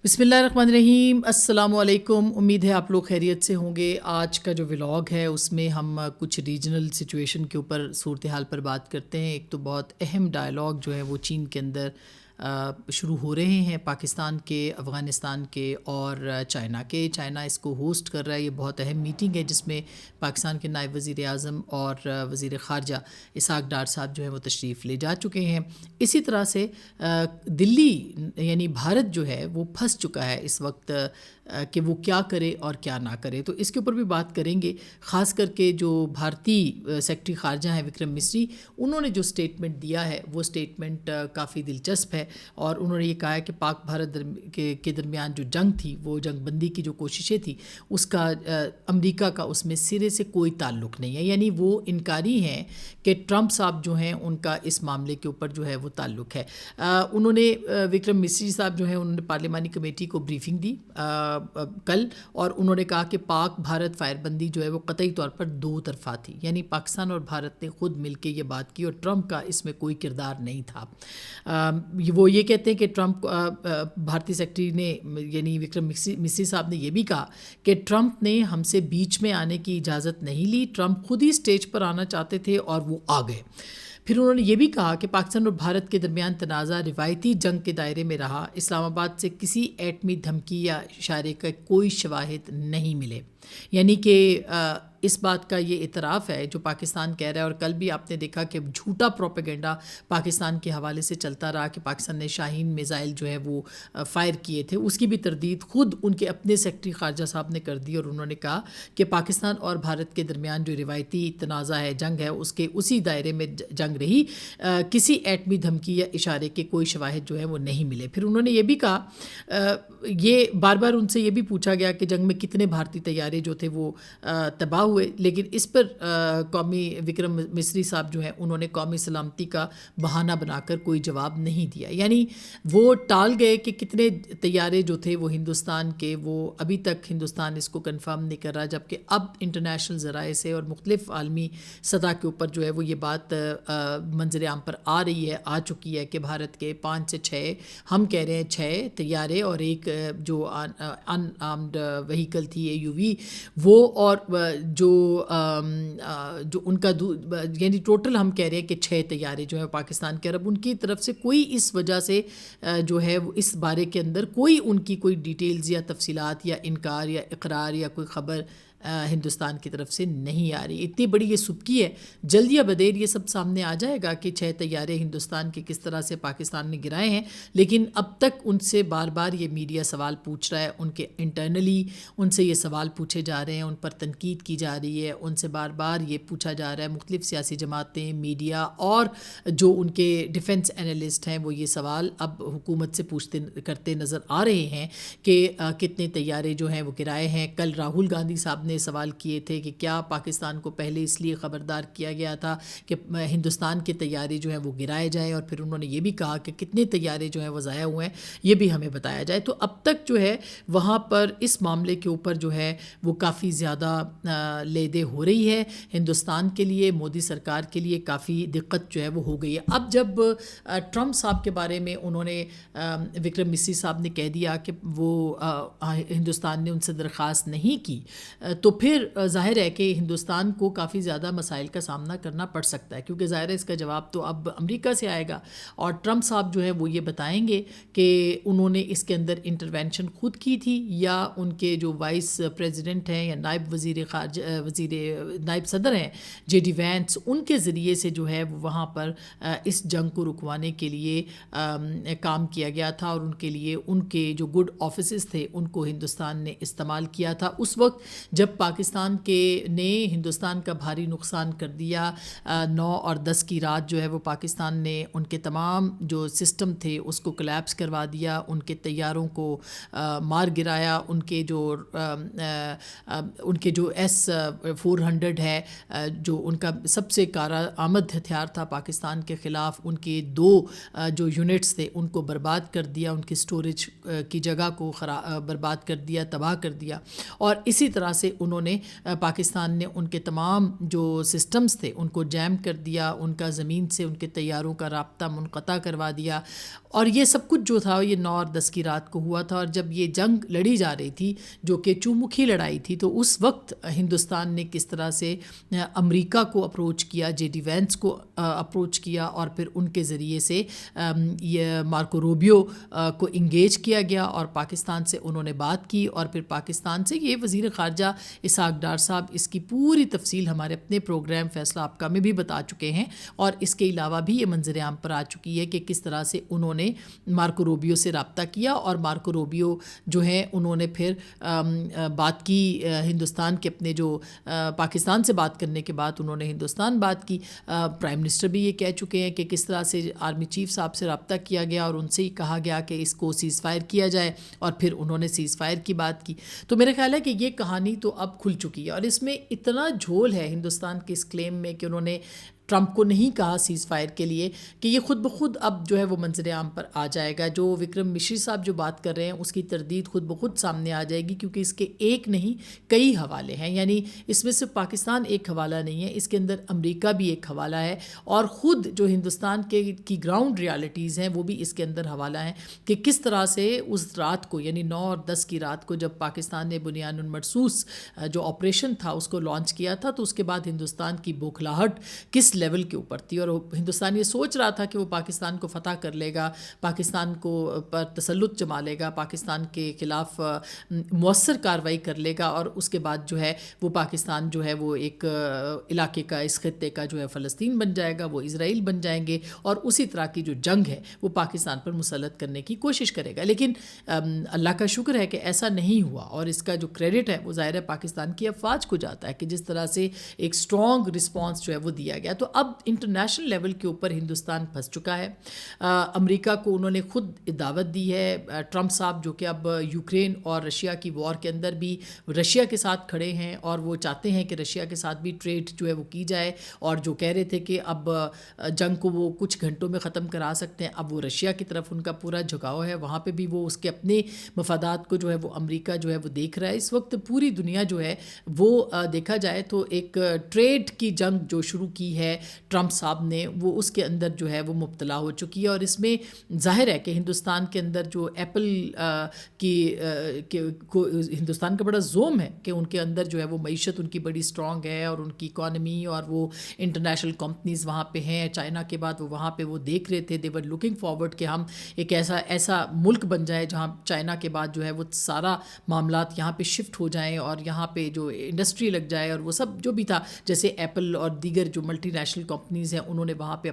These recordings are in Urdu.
بسم اللہ الرحمن الرحیم، السلام علیکم۔ امید ہے آپ لوگ خیریت سے ہوں گے۔ آج کا جو ولاگ ہے اس میں ہم کچھ ریجنل سچویشن کے اوپر صورتحال پر بات کرتے ہیں۔ ایک تو بہت اہم ڈائلاگ جو ہے وہ چین کے اندر شروع ہو رہے ہیں، پاکستان کے، افغانستان کے اور چائنا کے۔ چائنا اس کو ہوسٹ کر رہا ہے۔ یہ بہت اہم میٹنگ ہے جس میں پاکستان کے نائب وزیر اعظم اور وزیر خارجہ اسحاق ڈار صاحب جو ہے وہ تشریف لے جا چکے ہیں۔ اسی طرح سے دلی یعنی بھارت جو ہے وہ پھنس چکا ہے اس وقت کہ وہ کیا کرے اور کیا نہ کرے، تو اس کے اوپر بھی بات کریں گے۔ خاص کر کے جو بھارتی سیکرٹری خارجہ ہیں وکرم مسری، انہوں نے جو سٹیٹمنٹ دیا ہے وہ سٹیٹمنٹ کافی دلچسپ ہے، اور انہوں نے یہ کہا ہے کہ پاک بھارت کے درمیان جو جنگ تھی، وہ جنگ بندی کی جو کوششیں تھیں، اس کا امریکہ کا اس میں سرے سے کوئی تعلق نہیں ہے۔ یعنی وہ انکاری ہیں کہ ٹرمپ صاحب جو ہیں ان کا اس معاملے کے اوپر جو ہے وہ تعلق ہے۔ انہوں نے وکرم مسری صاحب جو ہیں انہوں نے پارلیمانی کمیٹی کو بریفنگ دی کل، اور انہوں نے کہا کہ پاک بھارت فائر بندی جو ہے وہ قطعی طور پر دو طرفہ تھی، یعنی پاکستان اور بھارت نے خود مل کے یہ بات کی اور ٹرمپ کا اس میں کوئی کردار نہیں تھا۔ وہ یہ کہتے ہیں کہ ٹرمپ بھارتی سیکرٹری نے یعنی وکرم مسری صاحب نے یہ بھی کہا کہ ٹرمپ نے ہم سے بیچ میں آنے کی اجازت نہیں لی، ٹرمپ خود ہی اسٹیج پر آنا چاہتے تھے اور وہ آ گئے۔ پھر انہوں نے یہ بھی کہا کہ پاکستان اور بھارت کے درمیان تنازع روایتی جنگ کے دائرے میں رہا، اسلام آباد سے کسی ایٹمی دھمکی یا اشارے کا کوئی شواہد نہیں ملے۔ یعنی کہ اس بات کا یہ اعتراف ہے جو پاکستان کہہ رہا ہے، اور کل بھی آپ نے دیکھا کہ جھوٹا پروپیگنڈا پاکستان کے حوالے سے چلتا رہا کہ پاکستان نے شاہین میزائل جو ہے وہ فائر کیے تھے، اس کی بھی تردید خود ان کے اپنے سیکرٹری خارجہ صاحب نے کر دی، اور انہوں نے کہا کہ پاکستان اور بھارت کے درمیان جو روایتی تنازع ہے، جنگ ہے، اس کے اسی دائرے میں جنگ رہی، کسی ایٹمی دھمکی یا اشارے کے کوئی شواہد جو ہے وہ نہیں ملے۔ پھر انہوں نے یہ بھی کہا، یہ بار بار ان سے یہ بھی پوچھا گیا کہ جنگ میں کتنے بھارتی طیارے جو تھے وہ تباہ ہوئے، لیکن اس پر قومی وکرم مسری صاحب جو ہیں انہوں نے قومی سلامتی کا بہانہ بنا کر کوئی جواب نہیں دیا۔ یعنی وہ ٹال گئے کہ کتنے طیارے جو تھے وہ ہندوستان کے، وہ ابھی تک ہندوستان اس کو کنفرم نہیں کر رہا، جبکہ اب انٹرنیشنل ذرائع سے اور مختلف عالمی سطح کے اوپر جو ہے وہ یہ بات منظر عام پر آ رہی ہے، آ چکی ہے کہ بھارت کے 5 سے 6، ہم کہہ رہے ہیں 6 طیارے اور ایک جو ان آرمڈ وہیکل تھی AUV، وہ اور جو ان کا یعنی ٹوٹل ہم کہہ رہے ہیں کہ 6 طیارے جو ہیں پاکستان کے، عرب ان کی طرف سے کوئی اس وجہ سے جو ہے اس بارے کے اندر کوئی ان کی کوئی ڈیٹیلز یا تفصیلات یا انکار یا اقرار یا کوئی خبر ہندوستان کی طرف سے نہیں آ رہی۔ اتنی بڑی یہ سبکی ہے، جلد یا بدیر یہ سب سامنے آ جائے گا کہ 6 طیارے ہندوستان کے کس طرح سے پاکستان نے گرائے ہیں، لیکن اب تک ان سے بار بار یہ میڈیا سوال پوچھ رہا ہے، ان کے انٹرنلی ان سے یہ سوال پوچھے جا رہے ہیں، ان پر تنقید کی جا رہی ہے، ان سے بار بار یہ پوچھا جا رہا ہے، مختلف سیاسی جماعتیں، میڈیا اور جو ان کے ڈیفنس اینالسٹ ہیں وہ یہ سوال اب حکومت سے کرتے نظر آ رہے ہیں کہ کتنے طیارے جو ہیں وہ گرائے ہیں۔ کل راہل گاندھی صاحب نے سوال کیے تھے کہ کیا پاکستان کو پہلے اس لیے خبردار کیا گیا تھا کہ ہندوستان کے طیارے جو ہیں وہ گرائے جائیں، اور پھر انہوں نے یہ بھی کہا کہ کتنے طیارے جو ہیں وہ ضائع ہوئے ہیں یہ بھی ہمیں بتایا جائے۔ تو اب تک جو ہے وہاں پر اس معاملے کے اوپر جو ہے وہ کافی زیادہ لے دے ہو رہی ہے، ہندوستان کے لیے، مودی سرکار کے لیے کافی دقت جو ہے وہ ہو گئی ہے۔ اب جب ٹرمپ صاحب کے بارے میں انہوں نے وکرم مسری صاحب نے کہہ دیا کہ وہ ہندوستان نے ان سے درخواست نہیں کی، تو پھر ظاہر ہے کہ ہندوستان کو کافی زیادہ مسائل کا سامنا کرنا پڑ سکتا ہے، کیونکہ ظاہر ہے اس کا جواب تو اب امریکہ سے آئے گا، اور ٹرمپ صاحب جو ہے وہ یہ بتائیں گے کہ انہوں نے اس کے اندر انٹرونشن خود کی تھی، یا ان کے جو وائس پریزیڈنٹ ہیں یا نائب نائب صدر ہیں JD وینس، ان کے ذریعے سے جو ہے وہ وہاں پر اس جنگ کو رکوانے کے لیے کام کیا گیا تھا، اور ان کے لیے ان کے جو گڈ آفیسز تھے ان کو ہندوستان نے استعمال کیا تھا اس وقت جب پاکستان نے ہندوستان کا بھاری نقصان کر دیا۔ 9 اور 10 کی رات جو ہے وہ پاکستان نے ان کے تمام جو سسٹم تھے اس کو کلیپس کروا دیا، ان کے طیاروں کو مار گرایا، ان کے جو S-400 ہے جو ان کا سب سے کارآمد ہتھیار تھا پاکستان کے خلاف، ان کے 2 جو یونٹس تھے ان کو برباد کر دیا، ان کی سٹوریج کی جگہ کو برباد کر دیا، تباہ کر دیا، اور اسی طرح سے انہوں نے پاکستان نے ان کے تمام جو سسٹمز تھے ان کو جیم کر دیا، ان کا زمین سے ان کے طیاروں کا رابطہ منقطع کروا دیا، اور یہ سب کچھ جو تھا یہ 9 اور 10 کی رات کو ہوا تھا۔ اور جب یہ جنگ لڑی جا رہی تھی جو کہ چومکھی لڑائی تھی، تو اس وقت ہندوستان نے کس طرح سے امریکہ کو اپروچ کیا، جے ڈی وینس کو اپروچ کیا، اور پھر ان کے ذریعے سے یہ مارکو روبیو کو انگیج کیا گیا اور پاکستان سے انہوں نے بات کی، اور پھر پاکستان سے یہ وزیر خارجہ اسحاق ڈار صاحب اس کی پوری تفصیل ہمارے اپنے پروگرام فیصلہ آپ کا میں بھی بتا چکے ہیں، اور اس کے علاوہ بھی یہ منظر عام پر آ چکی ہے کہ کس طرح سے انہوں نے مارکو روبیو سے رابطہ کیا، اور مارکو روبیو جو ہے انہوں نے پھر بات کی ہندوستان کے اپنے جو پاکستان سے بات کرنے کے بعد انہوں نے ہندوستان بات کی۔ پرائم منسٹر بھی یہ کہہ چکے ہیں کہ کس طرح سے آرمی چیف صاحب سے رابطہ کیا گیا اور ان سے ہی کہا گیا کہ اس کو سیز فائر کیا جائے، اور پھر انہوں نے سیز فائر کی بات کی۔ تو میرا خیال ہے کہ یہ کہانی تو اب کھل چکی ہے، اور اس میں اتنا جھول ہے ہندوستان کے اس کلیم میں کہ انہوں نے ٹرمپ کو نہیں کہا سیز فائر کے لیے، کہ یہ خود بخود اب جو ہے وہ منظر عام پر آ جائے گا۔ جو وکرم مشری صاحب جو بات کر رہے ہیں اس کی تردید خود بخود سامنے آ جائے گی، کیونکہ اس کے ایک نہیں کئی حوالے ہیں، یعنی اس میں صرف پاکستان ایک حوالہ نہیں ہے، اس کے اندر امریکہ بھی ایک حوالہ ہے، اور خود جو ہندوستان کی گراؤنڈ ریالٹیز ہیں وہ بھی اس کے اندر حوالہ ہیں کہ کس طرح سے اس رات کو، یعنی 9 اور 10 کی رات کو جب پاکستان نے بنیان المرصوص جو آپریشن تھا اس کو لانچ کیا تھا، تو اس کے بعد ہندوستان کی بوکھلاہٹ کس لیول کے اوپر تھی، اور ہندوستان یہ سوچ رہا تھا کہ وہ پاکستان کو فتح کر لے گا، پاکستان کو پر تسلط جما لے گا، پاکستان کے خلاف مؤثر کارروائی کر لے گا، اور اس کے بعد جو ہے وہ پاکستان جو ہے وہ ایک علاقے کا، اس خطے کا جو ہے فلسطین بن جائے گا، وہ اسرائیل بن جائیں گے، اور اسی طرح کی جو جنگ ہے وہ پاکستان پر مسلط کرنے کی کوشش کرے گا۔ لیکن اللہ کا شکر ہے کہ ایسا نہیں ہوا، اور اس کا جو کریڈٹ ہے وہ ظاہر ہے پاکستان کی افواج کو جاتا ہے کہ جس طرح سے ایک اسٹرانگ رسپانس جو ہے وہ دیا گیا۔ تو اب انٹرنیشنل لیول کے اوپر ہندوستان پھنس چکا ہے۔ امریکہ کو انہوں نے خود دعوت دی ہے، ٹرمپ صاحب جو کہ اب یوکرین اور رشیا کی وار کے اندر بھی رشیا کے ساتھ کھڑے ہیں، اور وہ چاہتے ہیں کہ رشیا کے ساتھ بھی ٹریڈ جو ہے وہ کی جائے، اور جو کہہ رہے تھے کہ اب جنگ کو وہ کچھ گھنٹوں میں ختم کرا سکتے ہیں، اب وہ رشیا کی طرف ان کا پورا جھکاؤ ہے، وہاں پہ بھی وہ اس کے اپنے مفادات کو جو ہے وہ امریکہ جو ہے وہ دیکھ رہا ہے۔ اس وقت پوری دنیا جو ہے وہ دیکھا جائے تو ایک ٹریڈ کی جنگ جو شروع کی ہے ٹرمپ صاحب نے، وہ اس کے اندر جو ہے وہ مبتلا ہو چکی ہے، اور اس میں ظاہر ہے کہ ہندوستان کے اندر جو ایپل کو ہندوستان کا بڑا زوم ہے کہ ان کے اندر جو ہے وہ معیشت ان کی بڑی سٹرونگ ہے، اور ان کی اکانومی اور وہ انٹرنیشنل کمپنیز وہاں پہ ہیں، چائنا کے بعد وہ وہاں پہ وہ دیکھ رہے تھے، دے ور لوکنگ فارورڈ کہ ہم ایک ایسا ملک بن جائے جہاں چائنا کے بعد جو ہے وہ سارا معاملات یہاں پہ شفٹ ہو جائیں، اور یہاں پہ جو انڈسٹری لگ جائے، اور وہ سب جو بھی تھا، جیسے ایپل اور دیگر جو ملٹی نیشنل کمپنیز ہیں انہوں نے وہاں پہ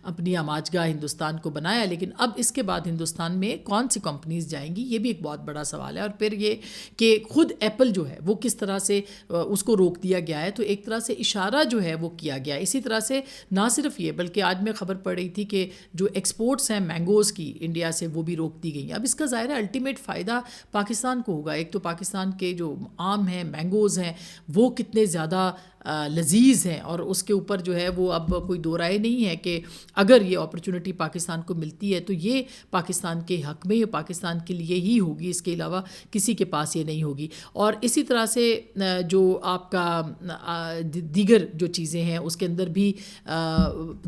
اپنی آماجگاہ ہندوستان کو بنایا۔ لیکن اب اس کے بعد ہندوستان میں کون سی کمپنیز جائیں گی، یہ بھی ایک بہت بڑا سوال ہے۔ اور پھر یہ کہ خود ایپل جو ہے وہ کس طرح سے اس کو روک دیا گیا ہے، تو ایک طرح سے اشارہ جو ہے وہ کیا گیا۔ اسی طرح سے نہ صرف یہ بلکہ آج میں خبر پڑ رہی تھی کہ جو ایکسپورٹس ہیں مینگوز کی انڈیا سے وہ بھی روک دی گئی ہیں۔ اب اس کا ظاہر ہے الٹیمیٹ فائدہ پاکستان کو ہوگا۔ ایک تو پاکستان کے جو آم ہیں، مینگوز ہیں، وہ کتنے زیادہ لذیذ ہیں، اور اس کے اوپر جو ہے وہ اب کوئی دو رائے نہیں ہے کہ اگر یہ اپرچونٹی پاکستان کو ملتی ہے تو یہ پاکستان کے حق میں، یہ پاکستان کے لیے ہی ہوگی، اس کے علاوہ کسی کے پاس یہ نہیں ہوگی۔ اور اسی طرح سے جو آپ کا دیگر جو چیزیں ہیں اس کے اندر بھی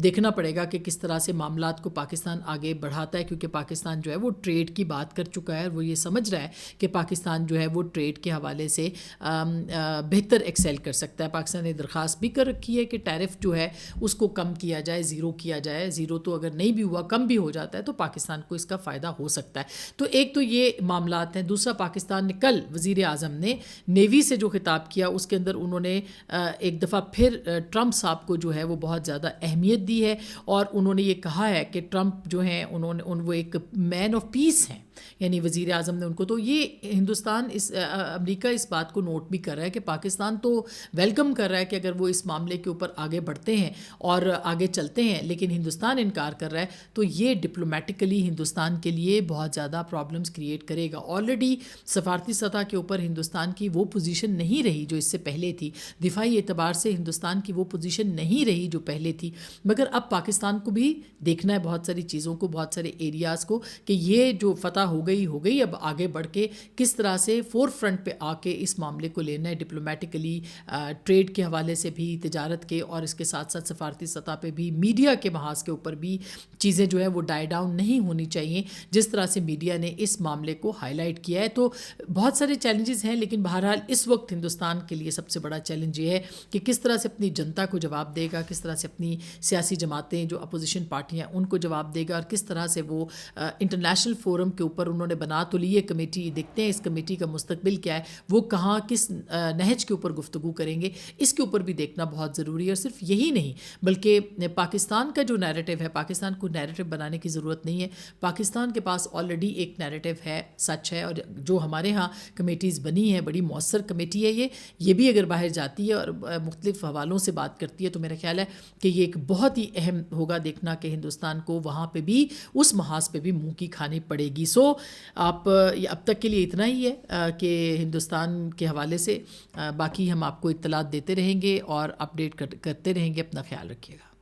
دیکھنا پڑے گا کہ کس طرح سے معاملات کو پاکستان آگے بڑھاتا ہے، کیونکہ پاکستان جو ہے وہ ٹریڈ کی بات کر چکا ہے، اور وہ یہ سمجھ رہا ہے کہ پاکستان جو ہے وہ ٹریڈ کے حوالے سے بہتر ایکسیل کر سکتا ہے۔ پاکستان نے درخواست بھی کر رکھی ہے کہ ٹیرف جو ہے اس کو کم کیا جائے، زیرو کیا جائے، زیرو تو اگر نہیں بھی ہوا کم بھی ہو جاتا ہے تو پاکستان کو اس کا فائدہ ہو سکتا ہے۔ تو ایک تو یہ معاملات ہیں۔ دوسرا، پاکستان نے کل وزیر اعظم نے نیوی سے جو خطاب کیا اس کے اندر انہوں نے ایک دفعہ پھر ٹرمپ صاحب کو جو ہے وہ بہت زیادہ اہمیت دی ہے، اور انہوں نے یہ کہا ہے کہ ٹرمپ جو ہیں وہ ایک مین آف پیس ہیں، یعنی وزیر اعظم نے ان کو، تو یہ ہندوستان امریکہ اس بات کو نوٹ بھی کر رہا ہے کہ پاکستان تو ویلکم کر رہا ہے کہ اگر وہ اس معاملے کے اوپر آگے بڑھتے ہیں اور آگے چلتے ہیں، لیکن ہندوستان انکار کر رہا ہے، تو یہ ڈپلومیٹیکلی ہندوستان کے لیے بہت زیادہ پرابلمز کریٹ کرے گا۔ آلریڈی سفارتی سطح کے اوپر ہندوستان کی وہ پوزیشن نہیں رہی جو اس سے پہلے تھی، دفاعی اعتبار سے ہندوستان کی وہ پوزیشن نہیں رہی جو پہلے تھی، مگر اب پاکستان کو بھی دیکھنا ہے بہت ساری چیزوں کو، بہت سارے ایریاز کو، کہ یہ جو فتح ہو گئی, اب آگے بڑھ کے کس طرح سے فور فرنٹ پہ آ کے اس معاملے کو لینا ہے, ڈپلومیٹیکلی, ٹریڈ کے حوالے سے بھی, تجارت کے, اور اس کے ساتھ ساتھ سفارتی سطح پہ بھی, میڈیا کے محاذ کے اوپر بھی چیزیں جو ہے وہ ڈائی ڈاؤن نہیں ہونی چاہیے جس طرح سے میڈیا نے اس معاملے کو ہائی لائٹ کیا ہے. تو بہت سارے چیلنجز ہیں, لیکن بہرحال اس وقت ہندوستان کے لیے سب سے بڑا چیلنج یہ ہے کہ کس طرح سے اپنی جنتا کو جواب دے گا, کس طرح سے اپنی سیاسی جماعتیں جو اپوزیشن پارٹیاں ان کو جواب دے گا, اور کس طرح سے وہ انٹرنیشنل فورم کے اوپر انہوں نے بنا تو لی ہے کمیٹی, دیکھتے ہیں اس کمیٹی کا مستقبل کیا ہے, وہ کہاں کس نہج کے اوپر گفتگو کریں گے, اس کے اوپر بھی دیکھنا بہت ضروری ہے. اور صرف یہی نہیں بلکہ پاکستان کا جو نیریٹو ہے, پاکستان کو نیریٹو بنانے کی ضرورت نہیں ہے, پاکستان کے پاس آلریڈی ایک نیریٹو ہے, سچ ہے, اور جو ہمارے ہاں کمیٹیز بنی ہیں, بڑی مؤثر کمیٹی ہے یہ بھی اگر باہر جاتی ہے اور مختلف حوالوں سے بات کرتی ہے تو میرا خیال ہے کہ یہ ایک بہت ہی اہم ہوگا دیکھنا کہ ہندوستان کو وہاں پہ بھی اس محاذ پہ بھی منہ کی کھانی پڑے گی. سو آپ اب تک کے لیے اتنا ہی ہے کہ ہندوستان کے حوالے سے باقی ہم آپ کو اطلاعات دیتے رہیں گے اور اپڈیٹ کرتے رہیں گے. اپنا خیال رکھیے گا.